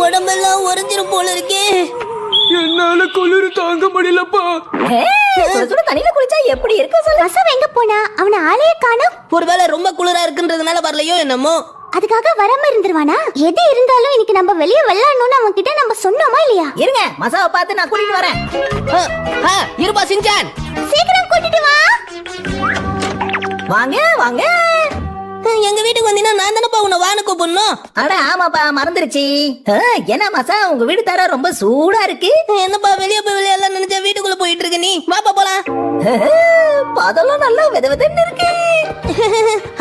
உடம்பெல்லாம் உறைஞ்சிரும் போல இருக்கே. என்னால குளிர் தாங்க முடியலப்பா. தண்ணியில குளிச்சா எப்படி இருக்கும் சொல்லு. வசம் எங்க போனா? அவன ஆளையே காணோம். ஒருவேளை ரொம்ப குளிரா இருக்குன்றதுனால வரலையோ என்னமோ. அதுக்காக வராம இருந்துருவானா? எது இருந்தாலும் இன்னைக்கு நம்ம வெளியே வெள்ளணும்னு அவன் கிட்ட நம்ம சொன்னோமா இல்லையா? இருங்க, மசாவை பார்த்து நான் கூட்டிட்டு வரேன். இருப்பா சின்சான், சீக்கிரம் கூட்டிட்டு வா. வாங்க வாங்க. எங்க வீட்டுக்கு வந்தீங்கன்னா நான் தானப்பா உன்னை வான்னு கூப்பிடணும். அட ஆமாப்பா, மறந்துருச்சு. என்ன மசா, உங்க வீடு தர ரொம்ப சூடா இருக்கு. என்னப்பா வெளியே போய் விளையாடலாம் நினைச்சா வீட்டுக்குள்ள போயிட்டு இருக்க நீ. வாப்பா போலாம். அதெல்லாம் நல்லா வெதவெதன்னு இருக்கு.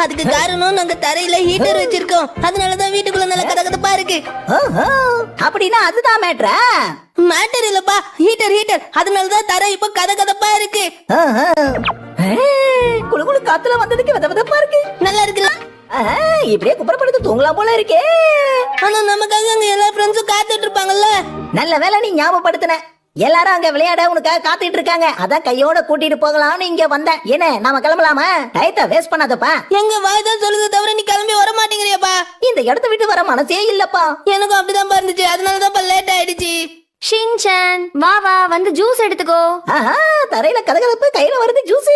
அதுக்கு காரணம் நாங்க தரையில ஹீட்டர் வச்சிருக்கோம். அதனாலதான் வீட்டுக்குள்ள நல்ல கதகதப்பா இருக்கு. அப்படின்னா அதுதான் மேட்ரா? மேட்டர் இல்லப்பா, ஹீட்டர். அதனாலதான் தரை இப்ப கதகதப்பா இருக்கு. குளு குளு காத்துல வந்ததுக்கு வெதவெதப்பா இருக்கு. நல்லா இருக்குல்ல? இப்படியே குப்புறப்படுத்து தூங்கலாம் போல இருக்கே. ஆனா நமக்காக அங்க எல்லா ஃப்ரெண்ட்ஸும் காத்துட்டு இருப்பாங்கல்ல. நல்ல வேலை நீ ஞாபகப்படுத்தின. எல்லாரும் அங்க விளையாட உனக்காக காத்துட்டு இருக்காங்க. அதான் கையோட கூட்டிட்டு போகலாம்னு இங்க வந்தேன். என்ன, நாம கிளம்பலாமா? டயத்தை வேஸ்ட் பண்ணாதப்பா. எங்க வாய் தான் சொல்லுது தவிர நீ கிளம்பி வர மாட்டேங்கிறியப்பா. இந்த இடத்த விட்டு வர மனசே இல்லப்பா. எனக்கும் அப்படிதான் இருந்துச்சு. அதனாலதான் லேட் ஆயிடுச்சு. ஷின்சான் வா வா, வந்து ஜூஸ் எடுத்துக்கோ. தரையில கதகதப்பு, கையில வருது ஜூஸ்.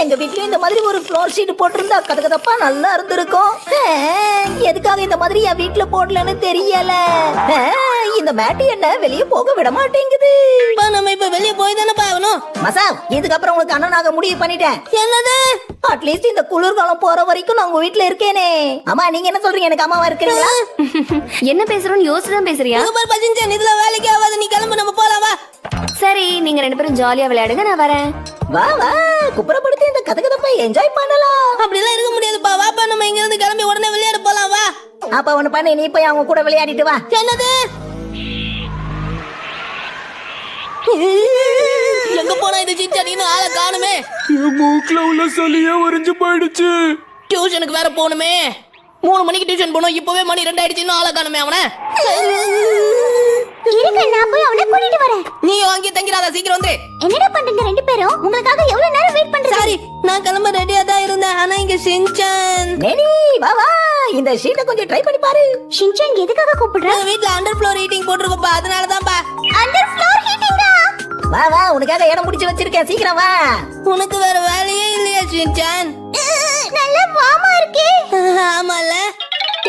எங்க வீட்லயும் இந்த மாதிரி ஒரு ஃப்ளோர் ஷீட் போட்டிருந்தா கதகதப்பா நல்லா இருந்திருக்கும். எதுக்காக இந்த மாதிரி என் வீட்டுல போடலன்னு தெரியல. இந்த மேட்டு என்ன வெளியே போக விட மாட்டேங்குது. நம்ம இப்ப வெளியே போய் தானே பாக்கணும். மசா, இதுக்கப்புறம் உங்களுக்கு அண்ணனாக முடிவு பண்ணிட்டேன். என்னது? அட்லீஸ்ட் இந்த குளிர்காலம் போற வரைக்கும் நான் உங்க வீட்டுல இருக்கேனே. அம்மா, நீங்க என்ன சொல்றீங்க? எனக்கு அம்மாவா இருக்கிறீங்களா? என்ன பேசுறோம்னு யோசிச்சுதான் பேசுறியா? இதுல வேலைக்கு ஆகாது. நீ கிளம்பு, நம்ம போலாம் வா. சரி, நீங்க ரெண்டு பேரும் ஜாலியா விளையாடுங்க, நான் வரேன். வா வா, குப்புறப்படுத்தி இந்த கதகதப்பை என்ஜாய் பண்ணலாம். அப்படிலாம் இருக்க முடியாதுப்பா. வாப்பா, நம்ம இங்க இருந்து கிளம்பி உடனே விளையாட போலாம் வா. அப்ப ஒண்ணு பண்ணு, நீ போய் அவங்க கூட விளையாடிட்டு வா. என்னது? எங்க போனா இது சின்சான்? ஆளை காணுமே. என் மூக்குல உள்ள சளியே உறைஞ்சு போயிடுச்சு. டியூஷனுக்கு வேற போகணுமே. 3 மணிக்கு டியூஷன் போனோம். இப்பவே மணி 2 ஆயிடுச்சு. இன்னும் ஆளை காணுமே அவனை. இருங்க, நான் போய் அவனை கூட்டிட்டு வரேன். நீ அங்கே தங்கிறாத, சீக்கிரம் வந்து. என்னடா பண்றீங்க ரெண்டு பேரும்? உங்களுக்காக எவ்வளவு நேரம் வெயிட் பண்றேன். சாரி, நான் கிளம்ப ரெடியா தான் இருந்தேன். ஆனா இங்க சின்சான். நேனி, வா வா, இந்த ஷீட்டை கொஞ்சம் ட்ரை பண்ணி பாரு. ஷின்சான் எதுக்காக கூப்பிடுற? எங்க வீட்ல அண்டர் ஃப்ளோர் ஹீட்டிங் போட்டுருக்கோம்ப்பா. அதனாலதான்ப்பா. அண்டர் ஃப்ளோர் ஹீட்டிங்கா? வா வா, உனக்காக இடம் முடிச்சு வச்சிருக்கேன். சீக்கிரம் வா. உனக்கு வேற வேலையே இல்லையா சின்சான்? நல்ல வாமா இருக்கே. ஆமால.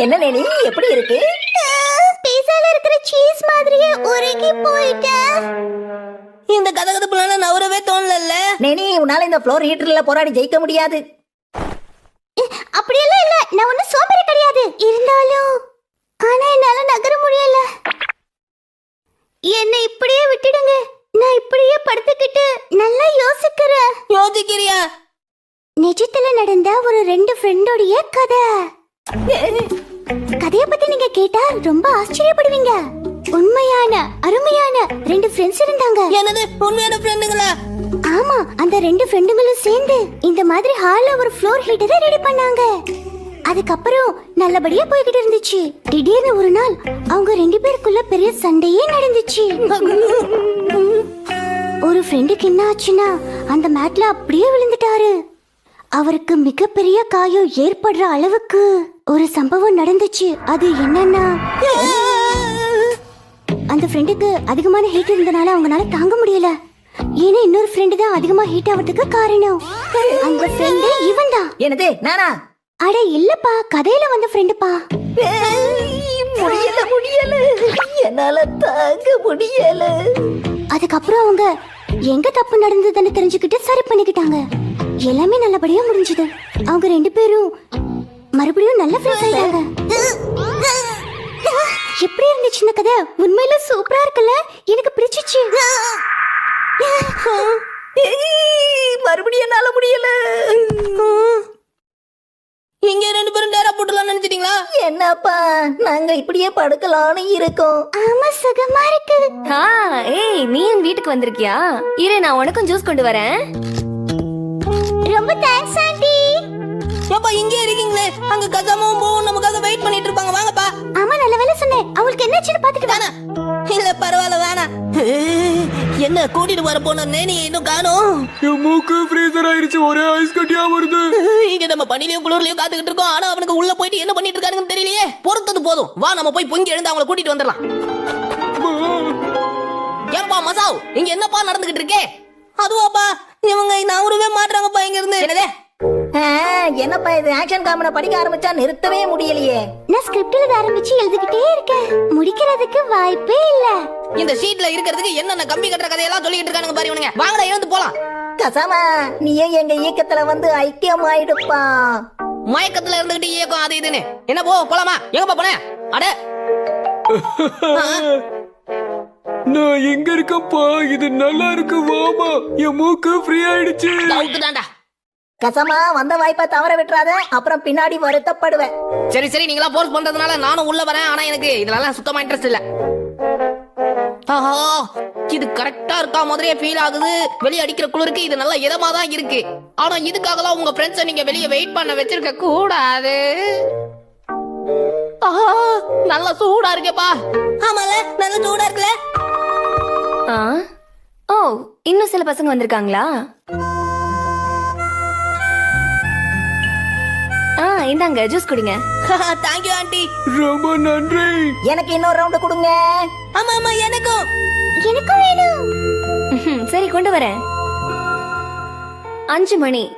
என்ன நேனி, எப்படி இருக்கு? பீஸால இருக்கிற சீஸ் மாதிரியே உருகி போயிட்டேன். இந்த கதகதப்புல நவரவே தோணல. நேனி, உன்னால இந்த ஃப்ளோர் ஹீட்டர்ல போராடி ஜெயிக்க முடியாது. அப்படியெல்லாம் இல்ல, நான் ஒன்னும் சோம்பேறி கிடையாது. இருந்தாலும் ஆனா என்னால நகர முடியல. என்னை இப்படியே விட்டுடுங்க. நான் இப்படியே படுத்துக்கிட்டு நல்லா யோசிக்கிறேன். யோசிக்கிறியா? நிஜத்துல நடந்த ஒரு 2 ஃப்ரெண்டோடைய கதை. கதைய பத்தி நீங்க கேட்டா ரொம்ப ஆச்சரியப்படுவீங்க. உண்மையான அருமையான 2 ஃப்ரெண்ட்ஸ் இருந்தாங்க. என்னது, உண்மையான ஃப்ரெண்டுங்களா? ஆமா, அந்த 2 ஃப்ரெண்டுங்களும் சேர்ந்து இந்த மாதிரி ஹால்ல ஒரு ஃப்ளோர் ஹீட்டரை ரெடி பண்ணாங்க. அதுக்கப்புறம் நல்லபடியா போய்கிட்டு இருந்துச்சு. திடீர்னு ஒரு நாள் அவங்க 2 பேருக்குள்ள பெரிய சண்டையே நடந்துச்சு. ஒரு ஃப்ரெண்டுக்கு என்ன ஆச்சுன்னா, அந்த மேட்ல அப்படியே விழுந்துட்டாரு. அவருக்கு மிகப்பெரிய காயம் ஏற்படுற அளவுக்கு ஒரு சம்பவம் நடந்துச்சு. அது என்னன்னா, அந்த ஃப்ரெண்டுக்கு அதிகமான ஹீட் இருந்தனால அவங்களால தாங்க முடியல. ஏன்னா இன்னொரு ஃப்ரெண்டு தான் அதிகமா ஹீட் ஆகிறதுக்கு காரணம். அந்த ஃப்ரெண்டு இவன் தான். என்னது, நானா? அட இல்லப்பா, கதையில வந்த ஃப்ரெண்டுப்பா. முடியல, என்னால தாங்க முடியல. அதுக்கப்புறம் அவங்க எங்க தப்பு நடந்ததுன்னு தெரிஞ்சுக்கிட்டு சரி பண்ணிக்கிட்டாங்க. எல்லாமே நல்லபடியா முடிஞ்சது. அவங்க 2 பேரும் மறுபடியும் நல்ல ஃப்ரெண்ட்ஸ் ஆயிட்டாங்க. எப்படி இருந்துச்சு இந்த கதை? உண்மையில சூப்பரா இருக்குல்ல? எனக்கு பிடிச்சிச்சு. மறுபடியும் என்னால முடியல. இங்க 2 பேரும் டேரா போட்டுலாம் நினைச்சிட்டீங்களா? என்னப்பா, நாங்க இப்படியே படுக்கலாம்னு இருக்கோம். ஆமா, சுகமா இருக்கு. ஏய், நீ என் வீட்டுக்கு வந்திருக்கியா? இரு, நான் உனக்கும் ஜூஸ் கொண்டு வரேன். ரொம்ப தேங்க்ஸ் ஆண்டி. ஏப்பா இங்கே இருக்கீங்களே, அங்க கசாமும் போவும் நமக்காக வெயிட் பண்ணிட்டு இருப்பாங்க, வாங்கப்பா. ஆமா நல்ல வேலை சொன்னேன். அவங்களுக்கு என்னாச்சுன்னு பாத்துட்டு வேணாம், இல்ல பரவாயில்ல வேணாம். என்ன கூட்டிட்டு வர போன நீ இன்னும் காணோம்? என் மூக்கு ஃப்ரீசர் ஆயிருச்சு, ஒரே ஐஸ் கட்டியா வருது. இங்க நம்ம பனிலையும் குளிர்லயும் காத்துக்கிட்டு இருக்கோம். ஆனா அவனுக்கு உள்ள போயிட்டு என்ன பண்ணிட்டு இருக்கானுன்னு தெரியலையே. பொறுத்தது போதும், வா நம்ம போய் பொங்கி எழுந்து அவங்கள கூட்டிட்டு வந்துடலாம். ஏன்பா மசாவ், இங்க என்னப்பா நடந்துகிட்டு இருக்கே? அதுவாப்பா, இவங்க நவரவே மாட்றாங்கப்பா இங்க இருந்து. என்னதே என்னப்பா இது ஆக்ஷன் காமெடி படிக்க ஆரம்பிச்சா நிறுத்தவே முடியலையே. நான் ஸ்கிரிப்ட் எழுத ஆரம்பிச்சு எழுதிக்கிட்டே இருக்கேன். முடிக்கிறதுக்கு வாய்ப்பே இல்ல. இந்த ஷீட்ல இருக்கிறதுக்கு என்னென்ன கம்பி கட்டுற கதையெல்லாம் சொல்லிட்டு இருக்கானுங்க பாரு இவனுங்க. வாங்கடா எழுந்து போலாம். கசாமா நீயே எங்க இயக்கத்துல வந்து ஐக்கியம் ஆயிடுப்பா. மயக்கத்துல இருந்துகிட்டு இயக்கம் அது இதுன்னு என்ன போலாமா? எங்கப்பா போன? அட நான் எங்க இருக்கேன்ப்பா, இது நல்லா இருக்கு, வாமா. என் மூக்கு ஃப்ரீ ஆயிடுச்சு. டவுட்டுதான்டா. கசாமா வந்த வாய்ப்பை தவற விட்டுறாத, அப்புறம் பின்னாடி வருத்தப்படுவேன். சரி சரி, நீங்களா போர்ஸ் பண்றதுனால நானும் உள்ள வரேன். ஆனா எனக்கு இதெல்லாம் சுத்தமா இன்ட்ரெஸ்ட் இல்ல. ஆஹா, இது கரெக்டா இருக்கா மாதிரியே ஃபீல் ஆகுது. வெளிய அடிக்கிற குளிருக்கு இது நல்ல இதமா தான் இருக்கு. ஆனா இதுக்காகலாம் உங்க ஃப்ரெண்ட்ஸை நீங்க வெளிய வெயிட் பண்ண வச்சிருக்க கூடாது. ஆஹா, நல்ல சூடா இருக்கேப்பா. ஆமால, நல்ல சூடா இருக்குல. ஓ, இன்னும் சில பசங்க வந்திருக்காங்களா? இந்தாங்க ஜூஸ் குடிங்க. Thank you aunty. ரொம்ப நன்றி. எனக்கு இன்னொரு ரவுண்ட் கொடுங்க. ஆமா ஆமா, எனக்கும் எனக்கும் வேணும். சரி கொண்டு வரேன். 5 மணி.